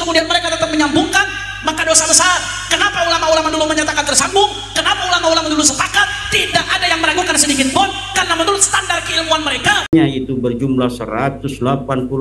kemudian mereka tetap menyambungkan, maka dosa besar. Kenapa ulama-ulama dulu menyatakan tersambung? Kenapa ulama-ulama dulu sepakat? Tidak ada yang meragukan sedikit pun, karena menurut standar keilmuan mereka itu berjumlah 180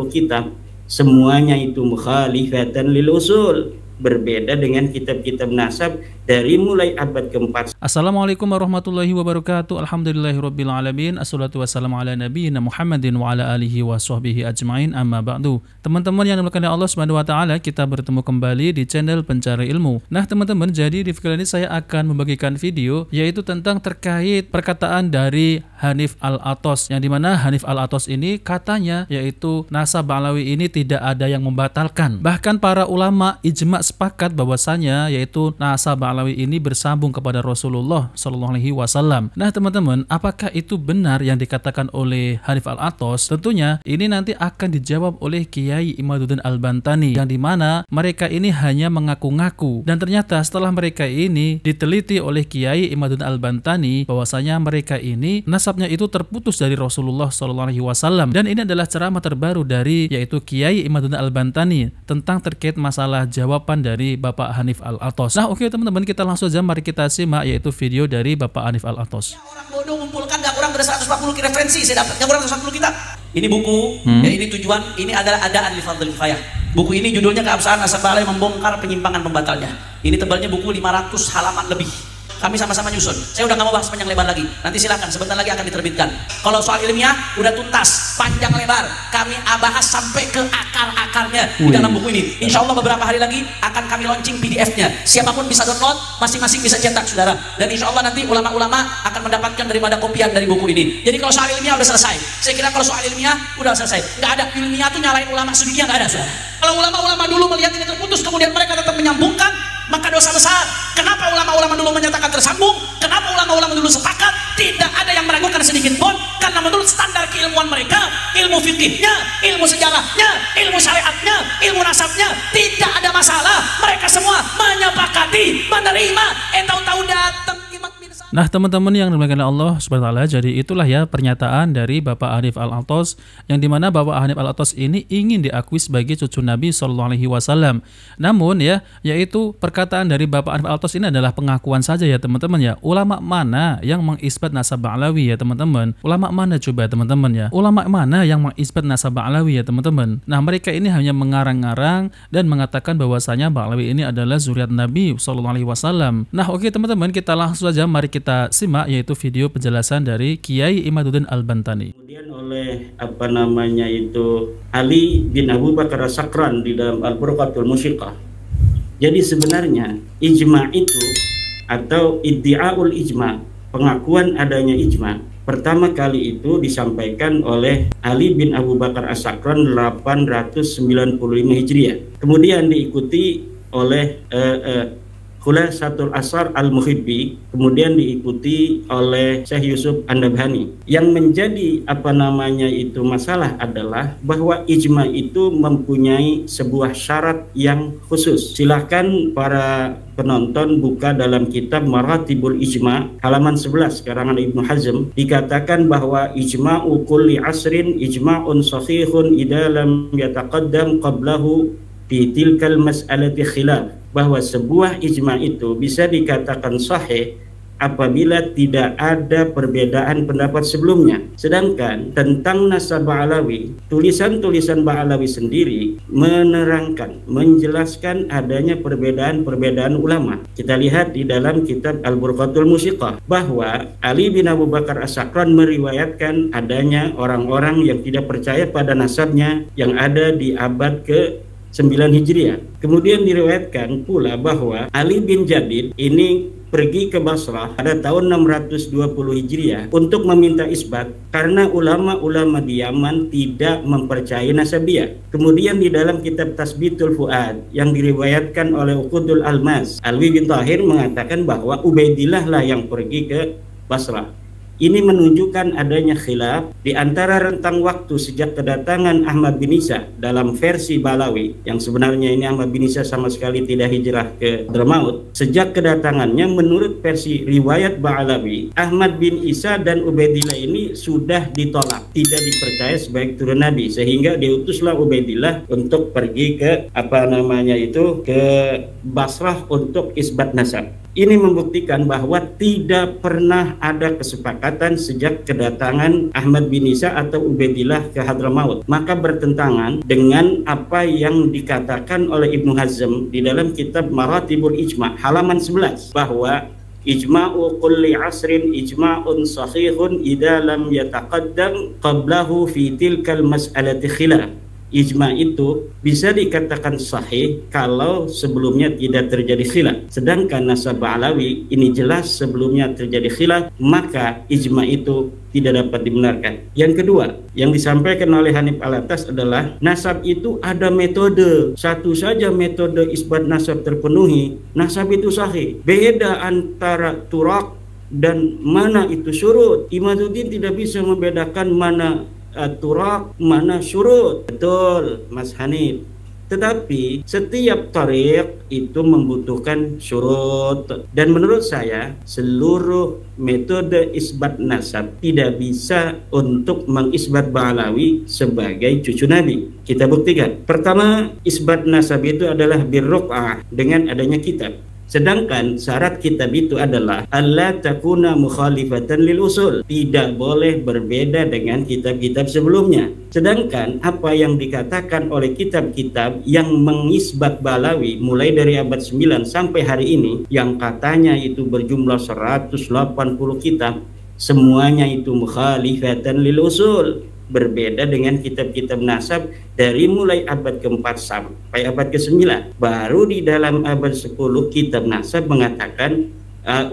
kitab, semuanya itu mukhalifatan lil usul, berbeda dengan kitab-kitab nasab dari mulai abad ke-4. Assalamualaikum warahmatullahi wabarakatuh. Alhamdulillahirabbil alamin. Assalatu wassalamu ala nabiyyina Muhammadin wa ala alihi wa sahbihi ajmain. Amma ba'du. Teman-teman yang dimuliakan Allah Subhanahu wa taala, kita bertemu kembali di channel Pencari Ilmu. Nah, teman-teman, jadi di video ini saya akan membagikan video yaitu tentang terkait perkataan dari Hanif Al-Athos, yang dimana Hanif Al-Athos ini katanya yaitu nasab Ba'alawi ini tidak ada yang membatalkan. Bahkan para ulama ijma sepakat bahwasanya yaitu nasab Ba'alawi ini bersambung kepada Rasulullah SAW. Nah, teman-teman, apakah itu benar yang dikatakan oleh Hanif Al-Athos? Tentunya ini nanti akan dijawab oleh Kiai Imaduddin Al-Bantani, yang dimana mereka ini hanya mengaku-ngaku, dan ternyata setelah mereka ini diteliti oleh Kiai Imaduddin Al-Bantani bahwasanya mereka ini nasabnya itu terputus dari Rasulullah SAW. Dan ini adalah ceramah terbaru dari yaitu Kiai Imaduddin Al-Bantani tentang terkait masalah jawaban dari Bapak Hanif Al-Athos. Nah, oke teman-teman, kita langsung saja mari kita simak yaitu video dari Bapak Hanif Al-Athos. Orang bodoh mengumpulkan gak kurang dari 140 referensi, saya dapat gak kurang 140 kitab. Ini buku, ya ini tujuan, ini adalah adaan li fadlil kifayah. Buku ini judulnya Keabsahan Nasab Ba'alawi Membongkar Penyimpangan Pembatalnya. Ini tebalnya buku 500 halaman lebih. Kami sama-sama nyusun. Saya udah gak mau bahas panjang lebar lagi. Nanti silakan, sebentar lagi akan diterbitkan. Kalau soal ilmiah udah tuntas, panjang lebar. Kami bahas sampai ke akar-akarnya di dalam buku ini. Insya Allah beberapa hari lagi akan kami launching PDF-nya. Siapapun bisa download, masing-masing bisa cetak, saudara. Dan insya Allah nanti ulama-ulama akan mendapatkan daripada kopian dari buku ini. Jadi kalau soal ilmiah udah selesai. Saya kira kalau soal ilmiah udah selesai. Nggak ada ilmiah tuh nyalain ulama sedunia, nggak ada, saudara. Kalau ulama-ulama dulu melihat ini terputus, kemudian mereka tetap menyambungkan, maka dosa besar. Kenapa ulama-ulama dulu menyatakan tersambung? Kenapa ulama-ulama dulu sepakat? Tidak ada yang meragukan sedikit pun, karena menurut standar keilmuan mereka, ilmu fikihnya, ilmu sejarahnya, ilmu syariatnya, ilmu nasabnya, tidak ada masalah. Mereka semua menyepakati, menerima. Tahu-tahu datang. Nah, teman-teman yang dimuliakan Allah Subhanahu wa taala, jadi itulah ya pernyataan dari Bapak Hanif Al-Athos, yang dimana Bapak Hanif Al-Athos ini ingin diakui sebagai cucu Nabi SAW. Namun ya, yaitu perkataan dari Bapak Hanif Al-Athos ini adalah pengakuan saja ya teman-teman ya. Ulama mana yang mengisbat nasab Ba'alawi ya teman-teman? Ulama mana coba teman-teman ya? Ulama mana yang mengisbat nasab Ba'alawi ya teman-teman? Nah, mereka ini hanya mengarang-arang dan mengatakan bahwasanya Ba'alawi ini adalah zuriat Nabi SAW. Nah, oke teman-teman, kita langsung saja mari kita simak yaitu video penjelasan dari Kiai Imaduddin Al-Bantani. Kemudian oleh Ali bin Abu Bakar As-Sakran di dalam Al-Burqatul Musyiqah. Jadi sebenarnya ijma itu atau iddi'aul ijma, pengakuan adanya ijma, pertama kali itu disampaikan oleh Ali bin Abu Bakar As-Sakran 895 Hijriah. Kemudian diikuti oleh Khulasatul Asar Al-Muhibbi, kemudian diikuti oleh Syekh Yusuf An-Nabhani. Yang menjadi masalah adalah bahwa ijma itu mempunyai sebuah syarat yang khusus. Silahkan para penonton buka dalam kitab Maratibul Ijma halaman 11 karangan Ibnu Hazm, dikatakan bahwa ijma'u kulli asrin ijma'un sahihun idza lam yataqaddam qablahu fi tilkal mas'alati khilaf, bahwa sebuah ijma itu bisa dikatakan sahih apabila tidak ada perbedaan pendapat sebelumnya. Sedangkan tentang nasab Ba'alawi, tulisan-tulisan Ba'alawi sendiri menerangkan, menjelaskan adanya perbedaan-perbedaan ulama. Kita lihat di dalam kitab Al-Burqatul Musyiqah bahwa Ali bin Abu Bakar As-Sakran meriwayatkan adanya orang-orang yang tidak percaya pada nasabnya yang ada di abad ke-9 Hijriah. Kemudian diriwayatkan pula bahwa Ali bin Jadid ini pergi ke Basrah pada tahun 620 Hijriah untuk meminta isbat karena ulama-ulama di Yaman tidak mempercayai nasabiyah. Kemudian di dalam kitab Tasbitul Fuad yang diriwayatkan oleh Uqudul Almas, Alwi bin Tahir mengatakan bahwa Ubaidillah lah yang pergi ke Basrah. Ini menunjukkan adanya khilaf di antara rentang waktu sejak kedatangan Ahmad bin Isa dalam versi Balawi, yang sebenarnya ini Ahmad bin Isa sama sekali tidak hijrah ke Hadramaut. Sejak kedatangannya menurut versi riwayat Balawi, Ahmad bin Isa dan Ubaidillah ini sudah ditolak, tidak dipercaya sebagai turun Nabi, sehingga diutuslah Ubaidillah untuk pergi ke ke Basrah untuk isbat nasab. Ini membuktikan bahwa tidak pernah ada kesepakatan sejak kedatangan Ahmad bin Isa atau Ubaidillah ke Hadramaut. Maka bertentangan dengan apa yang dikatakan oleh Ibnu Hazm di dalam kitab Maratibul Ijma' halaman 11, bahwa ijma'u kulli asrin ijma'un sahihun idza lam yataqaddam qablahu fi tilkal mas'alati khilaf. Ijma itu bisa dikatakan sahih kalau sebelumnya tidak terjadi khilaf. Sedangkan nasab Ba'alawi ini jelas sebelumnya terjadi khilaf, maka ijma itu tidak dapat dibenarkan. Yang kedua, yang disampaikan oleh Hanif Alatas adalah nasab itu ada metode. Satu saja metode isbat nasab terpenuhi, nasab itu sahih. Beda antara turak dan mana itu syurut. Imaduddin tidak bisa membedakan mana turak, mana syurut. Betul, Mas Hanif. Tetapi setiap tariq itu membutuhkan syurut. Dan menurut saya, seluruh metode isbat nasab tidak bisa untuk mengisbat Ba'alawi sebagai cucu Nabi. Kita buktikan. Pertama, isbat nasab itu adalah birruq'ah, dengan adanya kitab. Sedangkan syarat kitab itu adalah alla takuna mukhalifatan lil usul, tidak boleh berbeda dengan kitab-kitab sebelumnya. Sedangkan apa yang dikatakan oleh kitab-kitab yang mengisbat Ba'alawi mulai dari abad 9 sampai hari ini, yang katanya itu berjumlah 180 kitab, semuanya itu mukhalifatan lil usul, berbeda dengan kitab-kitab nasab dari mulai abad ke-4 sampai abad ke-9. Baru di dalam abad 10 kitab nasab mengatakan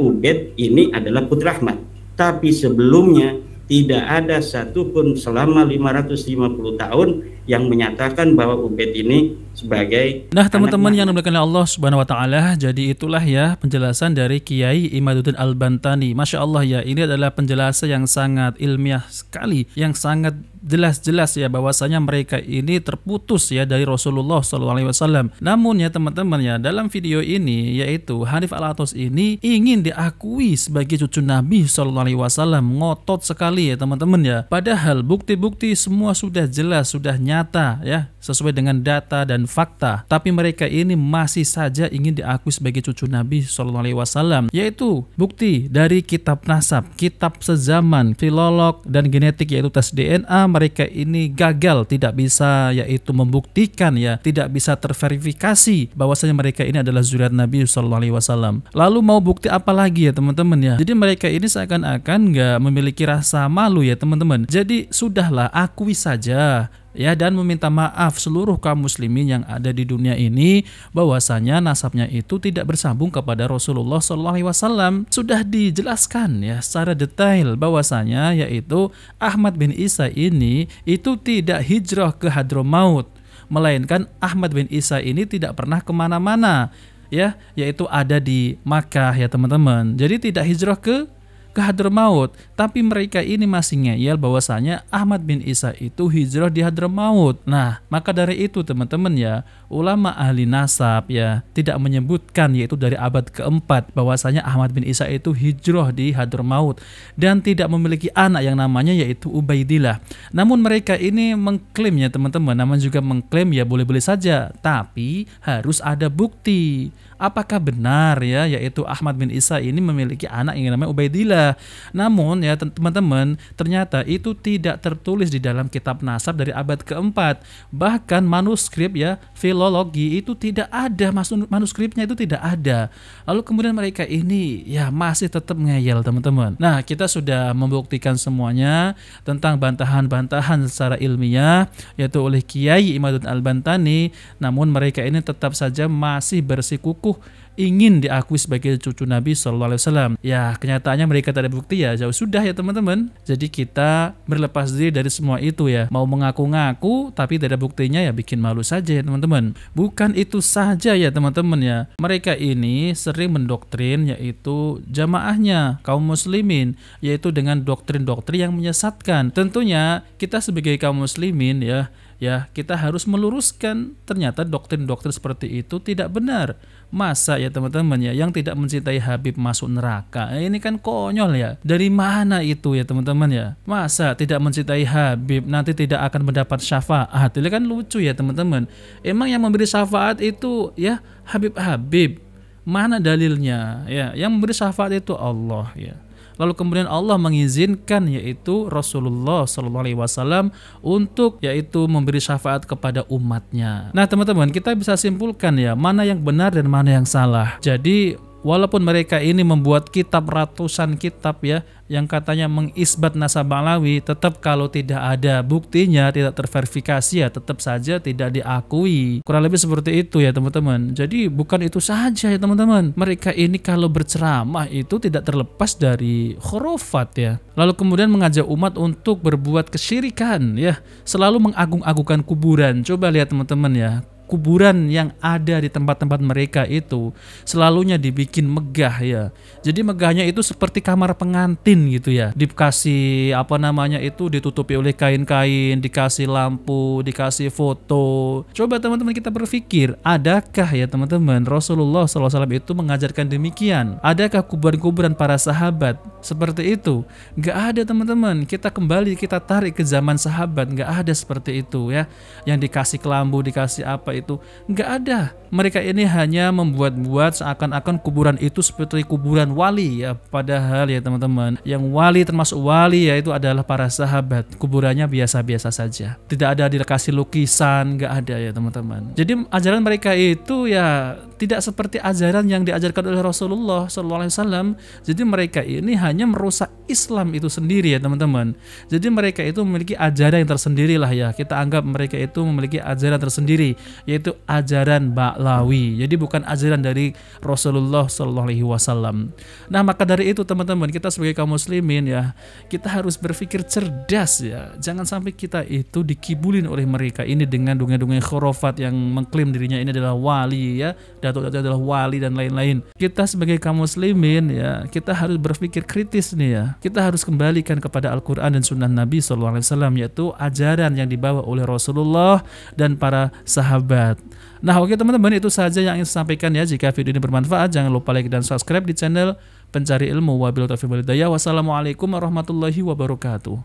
Ubaid ini adalah putra Ahmad. Tapi sebelumnya tidak ada satupun selama 550 tahun yang menyatakan bahwa Ubaid ini sebagai. Nah, teman-teman yang dimuliakan oleh Allah Subhanahu wa taala, jadi itulah ya penjelasan dari Kiai Imaduddin Al-Bantani. Masya Allah ya, ini adalah penjelasan yang sangat ilmiah sekali, yang sangat jelas-jelas ya bahwasanya mereka ini terputus ya dari Rasulullah SAW. Namun ya teman-teman ya, dalam video ini yaitu Hanif Alatas ini ingin diakui sebagai cucu Nabi SAW, ngotot sekali ya teman-teman ya. Padahal bukti-bukti semua sudah jelas, sudah nyata ya, sesuai dengan data dan fakta. Tapi mereka ini masih saja ingin diakui sebagai cucu Nabi SAW, yaitu bukti dari kitab nasab, kitab sezaman, filolog dan genetik yaitu tes DNA. Mereka ini gagal, tidak bisa yaitu membuktikan ya, tidak bisa terverifikasi bahwasanya mereka ini adalah zuriat Nabi SAW. Lalu mau bukti apa lagi ya teman-teman ya? Jadi mereka ini seakan-akan nggak memiliki rasa malu ya teman-teman. Jadi sudahlah, akui saja ya, dan meminta maaf seluruh kaum muslimin yang ada di dunia ini bahwasanya nasabnya itu tidak bersambung kepada Rasulullah SAW. Sudah dijelaskan ya secara detail bahwasanya yaitu Ahmad bin Isa ini itu tidak hijrah ke Hadramaut, melainkan Ahmad bin Isa ini tidak pernah kemana-mana ya, yaitu ada di Makkah ya teman-teman. Jadi tidak hijrah ke Hadramaut, tapi mereka ini masih ngeyel bahwasanya Ahmad bin Isa itu hijrah di Hadramaut. Nah, maka dari itu teman-teman ya, ulama ahli nasab ya tidak menyebutkan yaitu dari abad ke-4 bahwasanya Ahmad bin Isa itu hijrah di Hadramaut dan tidak memiliki anak yang namanya yaitu Ubaidillah. Namun mereka ini mengklaim ya teman-teman, namun juga mengklaim ya boleh-boleh saja, tapi harus ada bukti. Apakah benar ya yaitu Ahmad bin Isa ini memiliki anak yang namanya Ubaidillah? Namun ya teman-teman, ternyata itu tidak tertulis di dalam kitab nasab dari abad ke-4. Bahkan manuskrip ya filologi itu tidak ada, manuskripnya itu tidak ada. Lalu kemudian mereka ini ya masih tetap ngeyel teman-teman. Nah, kita sudah membuktikan semuanya tentang bantahan-bantahan secara ilmiah yaitu oleh Kiai Imaduddin Al-Bantani. Namun mereka ini tetap saja masih bersikukuh ingin diakui sebagai cucu Nabi SAW. Ya, kenyataannya mereka tak ada bukti, ya jauh sudah ya teman-teman. Jadi kita berlepas diri dari semua itu ya. Mau mengaku-ngaku tapi tidak ada buktinya, ya bikin malu saja ya teman-teman. Bukan itu saja ya teman-teman ya. Mereka ini sering mendoktrin yaitu jamaahnya, kaum muslimin, yaitu dengan doktrin-doktrin yang menyesatkan. Tentunya kita sebagai kaum muslimin ya kita harus meluruskan ternyata doktrin-doktrin seperti itu tidak benar. Masa ya teman-teman ya yang tidak mencintai Habib masuk neraka? Ini kan konyol ya. Dari mana itu ya teman-teman ya? Masa tidak mencintai Habib nanti tidak akan mendapat syafaat? Itu kan lucu ya teman-teman. Emang yang memberi syafaat itu ya Habib-Habib? Mana dalilnya? Ya, yang memberi syafaat itu Allah ya. Lalu kemudian Allah mengizinkan yaitu Rasulullah SAW untuk yaitu memberi syafaat kepada umatnya. Nah teman-teman, kita bisa simpulkan ya mana yang benar dan mana yang salah. Jadi walaupun mereka ini membuat kitab ratusan kitab ya yang katanya mengisbat nasab Ba'lawi, tetap kalau tidak ada buktinya, tidak terverifikasi ya tetap saja tidak diakui. Kurang lebih seperti itu ya teman-teman. Jadi bukan itu saja ya teman-teman. Mereka ini kalau berceramah itu tidak terlepas dari khurafat ya. Lalu kemudian mengajak umat untuk berbuat kesyirikan ya. Selalu mengagung-agungkan kuburan. Coba lihat teman-teman ya. Kuburan yang ada di tempat-tempat mereka itu selalunya dibikin megah ya. Jadi megahnya itu seperti kamar pengantin gitu ya. Dikasih ditutupi oleh kain-kain, dikasih lampu, dikasih foto. Coba teman-teman kita berpikir, adakah ya teman-teman Rasulullah SAW itu mengajarkan demikian? Adakah kuburan-kuburan para sahabat seperti itu? Gak ada teman-teman. Kita tarik ke zaman sahabat, gak ada seperti itu ya. Yang dikasih kelambu, dikasih apa itu nggak ada. Mereka ini hanya membuat-buat seakan-akan kuburan itu seperti kuburan wali ya, padahal ya teman-teman yang wali termasuk wali yaitu adalah para sahabat. Kuburannya biasa-biasa saja, tidak ada dikasih lukisan, nggak ada ya teman-teman. Jadi ajaran mereka itu ya tidak seperti ajaran yang diajarkan oleh Rasulullah SAW. Jadi mereka ini hanya merusak Islam itu sendiri ya teman-teman. Jadi mereka itu memiliki ajaran yang tersendiri lah ya. Kita anggap mereka itu memiliki ajaran tersendiri, yaitu ajaran Ba'lawi. Jadi bukan ajaran dari Rasulullah SAW. Nah maka dari itu teman-teman, kita sebagai kaum muslimin ya, kita harus berpikir cerdas ya. Jangan sampai kita itu dikibulin oleh mereka ini dengan dongeng-dongeng khurafat yang mengklaim dirinya ini adalah wali ya, Datuk adalah wali dan lain-lain. Kita sebagai kaum muslimin ya, kita harus berpikir kritis nih ya. Kita harus kembalikan kepada Al-Quran dan Sunnah Nabi SAW, yaitu ajaran yang dibawa oleh Rasulullah dan para sahabat. Nah oke teman-teman, itu saja yang ingin saya sampaikan ya. Jika video ini bermanfaat, jangan lupa like dan subscribe di channel Pencari Ilmu. Wabillahi taufiq wal hidayah. Wassalamualaikum warahmatullahi wabarakatuh.